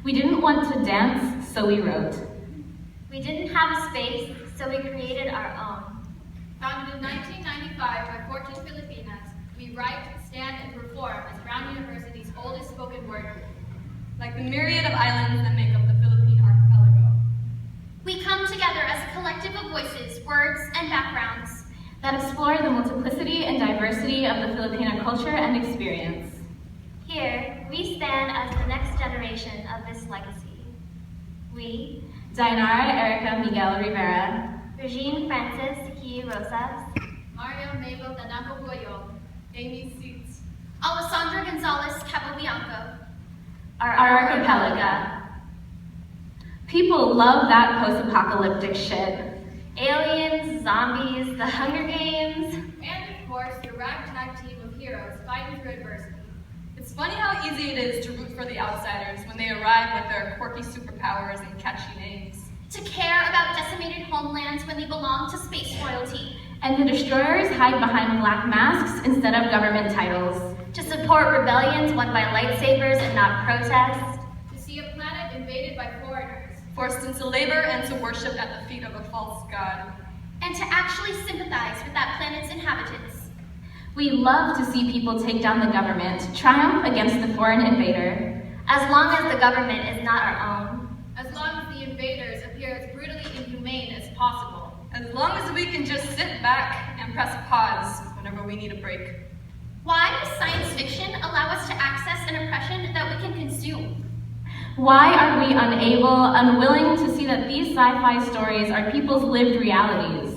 We didn't want to dance, so we wrote. We didn't have a space, so we created our own. Founded in 1995 by 14 Filipinas, we write, stand, and perform as Brown University's oldest spoken word group. Like the myriad of islands that make up the Philippine archipelago. We come together as a collective of voices, words, and backgrounds that explore the multiplicity and diversity of the Filipino culture and experience. Here, we stand as the next generation of this legacy. We, Dainara Erica Miguel Rivera, Regine Francis Hickey Rosas, Mario Mabel Tanako Boyong, Amy Seats, Alessandra Gonzalez Capobianco, our Archipelag-a. People love that post-apocalyptic shit. Aliens, zombies, the Hunger Games, and of course, the ragtag team of heroes fighting through adversity. It's funny how easy it is to root for the outsiders when they arrive with their quirky superpowers and catchy names. to care about decimated homelands when they belong to space royalty, and the destroyers hide behind black masks instead of government titles. to support rebellions won by lightsabers and not protest, To see a planet invaded by foreigners, Forced into labor and to worship at the feet of a false god. and to actually sympathize with that planet's inhabitants. We love to see people take down the government, triumph against the foreign invader. as long as the government is not our own. as long as the invaders appear as brutally inhumane as possible. As long as we can just sit back and press pause whenever we need a break. Why does science fiction allow us to access an oppression that we can consume? Why are we unwilling to see that these sci-fi stories are people's lived realities?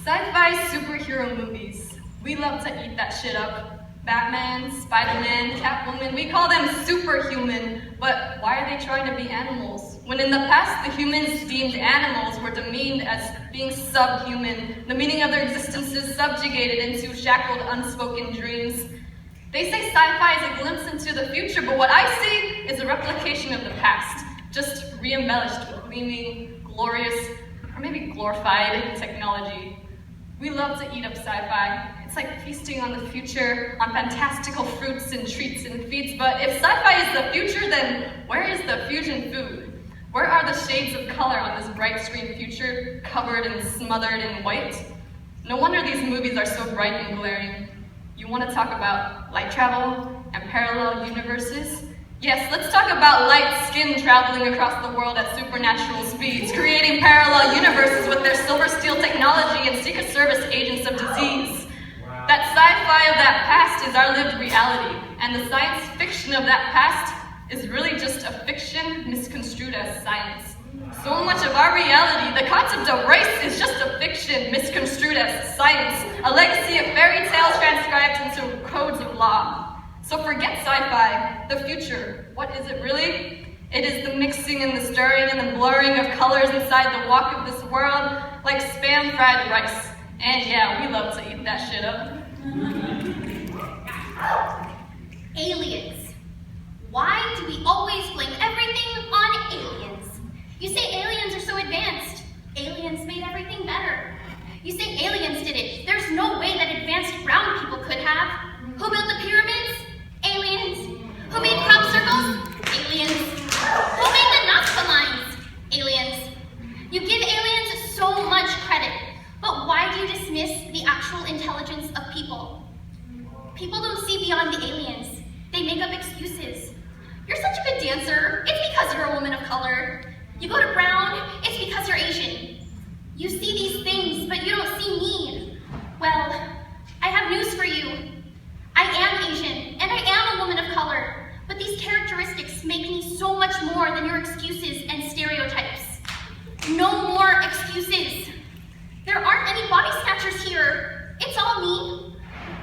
Sci-fi superhero movies. We love to eat that shit up. Batman, Spider-Man, Catwoman, we call them superhuman, but why are they trying to be animals? When in the past, the humans deemed animals were demeaned as being subhuman, the meaning of their existences subjugated into shackled, unspoken dreams. They say sci-fi is a glimpse into the future, but what I see is a replication of the past, just re-embellished with gleaming, glorious, or maybe glorified technology. We love to eat up sci-fi. It's like feasting on the future, on fantastical fruits and treats and feats, but if sci-fi is the future, then where is the fusion food? Where are the shades of color on this bright screen future, covered and smothered in white? No wonder these movies are so bright and glaring. You want to talk about light travel and parallel universes? Yes, let's talk about light skin traveling across the world at supernatural speeds, creating parallel universes with their silver steel technology and Secret Service agents of disease. That sci-fi of that past is our lived reality, and the science fiction of that past is really just a fiction misconstrued as science. So much of our reality, the concept of race, is just a fiction misconstrued as science, a legacy of fairy tales transcribed into codes of law. So forget sci-fi, the future. What is it really? It is the mixing and the stirring and the blurring of colors inside the walk of this world, like Spam fried rice. And yeah, we love to eat that shit up. Aliens. Why do we always blame everything on aliens? You say aliens are so advanced. Aliens made everything better. You say aliens did it. There's no way that advanced brown people could have. Who built the pyramids? Aliens. Who made crop circles? Aliens. Who made the Nazca lines? Aliens. You give aliens so much credit, but why do you dismiss the actual intelligence of people? People don't see beyond the aliens. They make up excuses. You're such a good dancer. It's because you're a woman of color. You go to Brown, it's because you're Asian. You see these things, but you don't see me. Well, I have news for you. I am Asian, and I am a woman of color, but these characteristics make me so much more than your excuses and stereotypes. No more excuses. There aren't any body snatchers here. It's all me.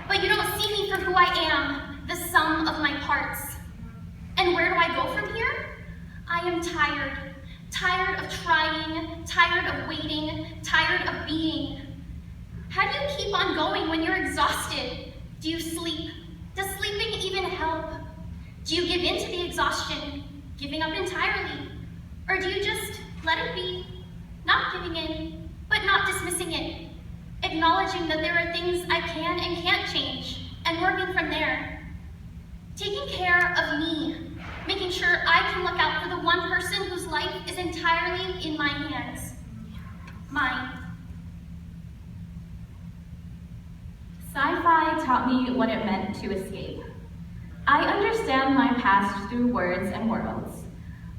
But you don't see me for who I am, the sum of my parts. And where do I go from here? I am tired. Tired of trying, tired of waiting, tired of being. How do you keep on going when you're exhausted? Do you sleep? Does sleeping even help? Do you give in to the exhaustion, giving up entirely? Or do you just let it be, not giving in, but not dismissing it, acknowledging that there are things I can and can't change, and working from there? taking care of me, making sure I can look out for the one person whose life is entirely in my hands. Mine. Sci-fi taught me what it meant to escape. I understand my past through words and worlds.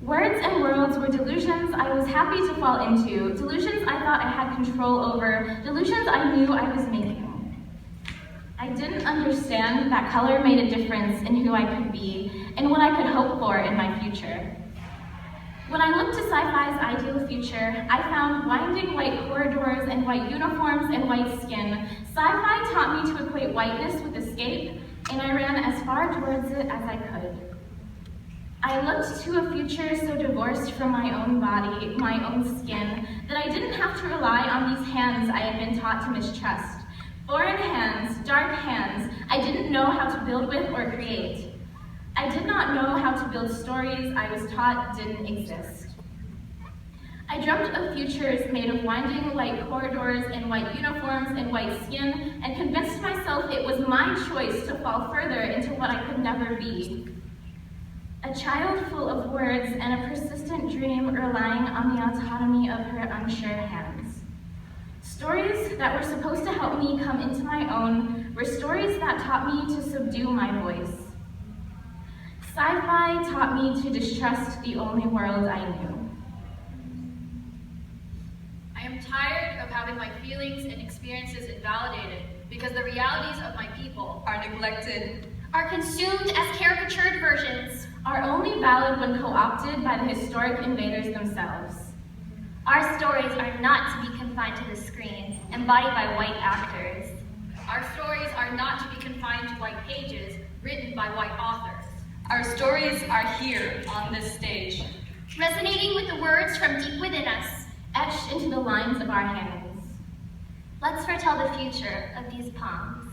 Words and worlds were delusions I was happy to fall into, delusions I thought I had control over, delusions I knew I was making. I didn't understand that color made a difference in who I could be and what I could hope for in my future. When I looked to sci-fi's ideal future, I found winding white corridors and white uniforms and white skin. Sci-fi taught me to equate whiteness with escape, and I ran as far towards it as I could. I looked to a future so divorced from my own body, my own skin, that I didn't have to rely on these hands I had been taught to mistrust. Foreign hands, dark hands, I didn't know how to build with or create. I did not know how to build stories I was taught didn't exist. I dreamt of futures made of winding white corridors and white uniforms and white skin, and convinced myself it was my choice to fall further into what I could never be. A child full of words and a persistent dream relying on the autonomy of her unsure hands. Stories that were supposed to help me come into my own were stories that taught me to subdue my voice. Sci-fi taught me to distrust the only world I knew. I am tired of having my feelings and experiences invalidated because the realities of my people Are neglected. Are consumed as caricatured versions. Are only valid when co-opted by the historic invaders themselves. Our stories are not to be confined to the screen, embodied by white actors. Our stories are not to be confined to white pages written by white authors. Our stories are here on this stage. Resonating with the words from deep within us. Etched into the lines of our hands. Let's foretell the future of these palms.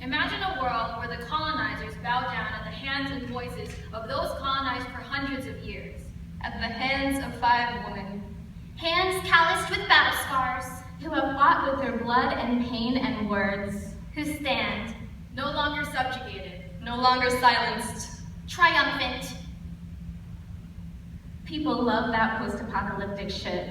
Imagine a world where the colonizers bow down at the hands and voices of those colonized for hundreds of years. At the hands of 5 women. Hands calloused with battle scars. Who have fought with their blood and pain and words. Who stand, No longer subjugated. No longer silenced. Triumphant. People love that post-apocalyptic shit.